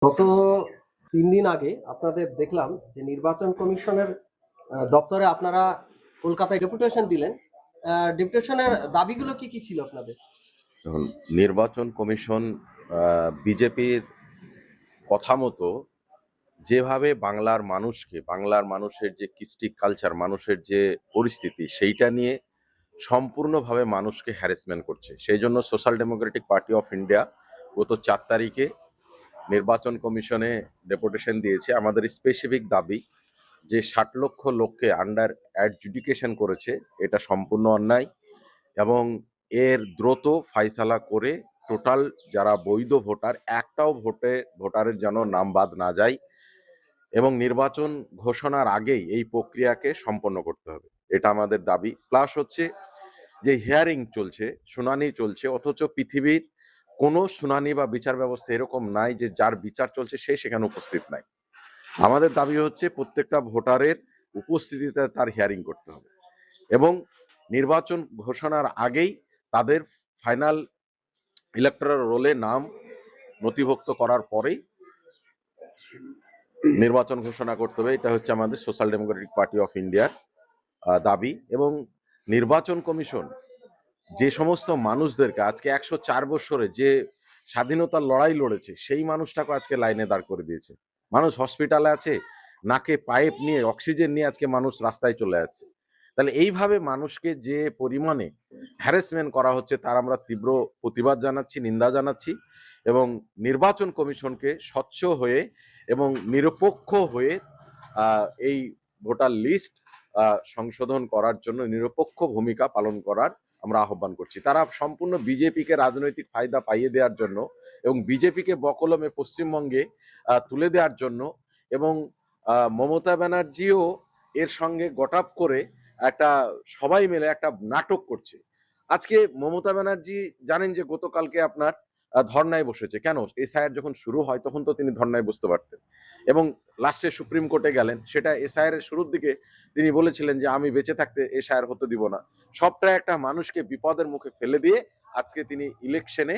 গত ৩ দিন আগে আপনাদের দেখলাম যে নির্বাচন কমিশনের দপ্তরে আপনারা কলকাতায় ডেপুটেশন দিলেন। ডেপুটেশনের দাবিগুলো কি ছিল আপনাদের? দেখুন, নির্বাচন কমিশন বিজেপির কথা মতো যেভাবে বাংলার মানুষের যে কৃষ্টি কালচার, মানুষের যে পরিস্থিতি, সেইটা নিয়ে সম্পূর্ণভাবে মানুষকে হ্যারাসমেন্ট করছে। সেই জন্য social Democratic party of India গত 4 তারিখে নির্বাচন কমিশনে ডেপুটেশন দিয়েছে। আমাদের স্পেসিফিক দাবি যে 60 লক্ষ লোককে আন্ডার অ্যাডজুডিকেশন করেছে, এটা সম্পূর্ণ অন্যায় এবং এর দ্রুত ফাইসালা করে টোটাল যারা বৈধ ভোটার, একটাও ভোটারের যেন নাম বাদ না যায় এবং নির্বাচন ঘোষণার আগেই এই প্রক্রিয়াকে সম্পন্ন করতে হবে। এটা আমাদের দাবি। প্লাস হচ্ছে যে হিয়ারিং চলছে, শুনানি চলছে, অথচ পৃথিবীর কোনো শুনানি বা বিচার ব্যবস্থা এরকম নাই যে যার বিচার চলছে সে সেখানে উপস্থিত নাই। আমাদের দাবি হচ্ছে প্রত্যেকটা ভোটারের উপস্থিতিতে তার হিয়ারিং করতে হবে এবং নির্বাচন ঘোষণার আগেই তাদের ফাইনাল ইলেকটরাল রোলে নাম নথিভুক্ত করার পরেই নির্বাচন ঘোষণা করতে হবে। এটা হচ্ছে আমাদের সোশ্যাল ডেমোক্রেটিক পার্টি অফ ইন্ডিয়ার দাবি। এবং নির্বাচন কমিশন যে সমস্ত মানুষদেরকে আজকে 104 বছরে যে স্বাধীনতার লড়াই লড়েছে, সেই মানুষটাকে আজকে লাইনে দাঁড় করে দিয়েছে। মানুষ হসপিটালে আছে, নাকে পাইপ নিয়ে অক্সিজেন নিয়ে আজকে মানুষ রাস্তায় চলে যাচ্ছে। তাহলে এইভাবে মানুষকে যে পরিমাণে হ্যারাসমেন্ট করা হচ্ছে তার আমরা তীব্র প্রতিবাদ জানাচ্ছি, নিন্দা জানাচ্ছি এবং নির্বাচন কমিশনকে স্বচ্ছ হয়ে এবং নিরপেক্ষ হয়ে এই ভোটার লিস্ট সংশোধন করার জন্য নিরপেক্ষ ভূমিকা পালন করার আমরা আহ্বান করছি। তারা সম্পূর্ণ বিজেপিকে রাজনৈতিক ফায়দা পাইয়ে দেওয়ার জন্য এবং বিজেপিকে বকলমে পশ্চিমবঙ্গে তুলে দেওয়ার জন্য এবং মমতা ব্যানার্জিও এর সঙ্গে গটাপ করে একটা সবাই মিলে একটা নাটক করছে। আজকে মমতা ব্যানার্জি জানেন যে গতকালকে আপনার ধর্নায় বসেছে। কেন? এসআইআর যখন শুরু হয় তখন তো তিনি ধর্নায় বসতে পারতেন এবং লাস্টে সুপ্রিম কোর্টে গেলেন। সেটা এসআইআর এর শুরুর দিকে তিনি বলেছিলেন যে আমি বেঁচে থাকতে এসআইআর হতে দিব না। সবটা একটা মানুষকে বিপদের মুখে ফেলে দিয়ে আজকে তিনি ইলেকশনে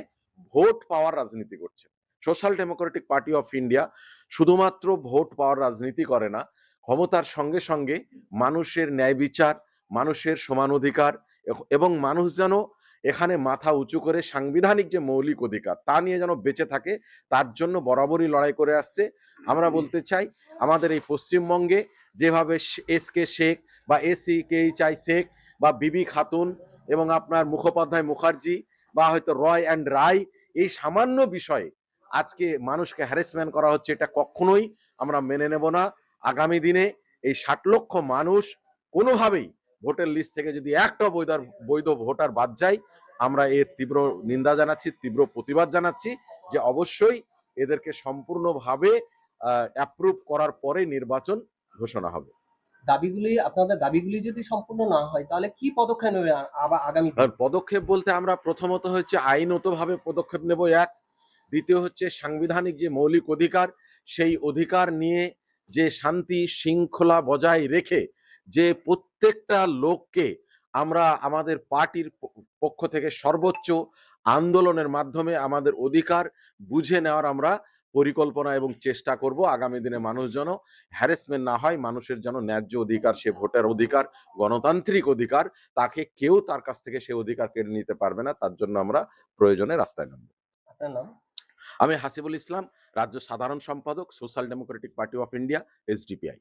ভোট পাওয়ার রাজনীতি করছেন। Social Democratic party of India শুধুমাত্র ভোট পাওয়ার রাজনীতি করে না, ক্ষমতার সঙ্গে সঙ্গে মানুষের ন্যায় বিচার, মানুষের সমান অধিকার এবং মানুষ যেন এখানে মাথা উঁচু করে সাংবিধানিক যে মৌলিক অধিকার তা নিয়ে যেন বেঁচে থাকে, তার জন্য বরাবরই লড়াই করে আসছে। আমরা বলতে চাই আমাদের এই পশ্চিমবঙ্গে যেভাবে এস কে শেখ বা এসি কে চাই শেখ বা বিবি খাতুন এবং আপনার মুখোপাধ্যায় মুখার্জি বা হয়তো রয় অ্যান্ড রায়, এই সামান্য বিষয়ে আজকে মানুষকে হ্যারাসমেন্ট করা হচ্ছে, এটা কখনোই আমরা মেনে নেব না। আগামী দিনে এই 60 লক্ষ মানুষ কোনোভাবেই ভোটের লিস্ট থেকে যদি একটা বৈধ ভোটার বাদ যায়, আমরা এর তীব্র নিন্দা জানাচ্ছি, তীব্র প্রতিবাদ জানাচ্ছি যে অবশ্যই এদেরকে সম্পূর্ণভাবে অ্যাপ্রুভ করার পরে নির্বাচন ঘোষণা হবে। আপনাদের দাবিগুলি যদি সম্পূর্ণ না হয় তাহলে কি পদক্ষেপ নেবে আগামীতে? পদক্ষেপ বলতে আমরা প্রথমত হচ্ছে আইনগতভাবে পদক্ষেপ নেব এক। দ্বিতীয় হচ্ছে সাংবিধানিক যে মৌলিক অধিকার, সেই অধিকার নিয়ে যে শান্তি শৃঙ্খলা বজায় রেখে যে প্রত্যেকটা লোককে আমরা আমাদের পার্টির পক্ষ থেকে সর্বোচ্চ আন্দোলনের মাধ্যমে আমাদের অধিকার বুঝে নেওয়ার আমরা পরিকল্পনা এবং চেষ্টা করব। আগামী দিনে মানুষ যেন হ্যারাসমেন্ট না হয়, মানুষের যেন ন্যায্য অধিকার, সে ভোটের অধিকার, গণতান্ত্রিক অধিকার, তাকে কেউ তার কাছ থেকে সে অধিকার কেড়ে নিতে পারবে না। তার জন্য আমরা প্রয়োজনে রাস্তায় নামব। আপনার নাম? আমি হাসিবুল ইসলাম, রাজ্য সাধারণ সম্পাদক, social Democratic party of India, SDPI.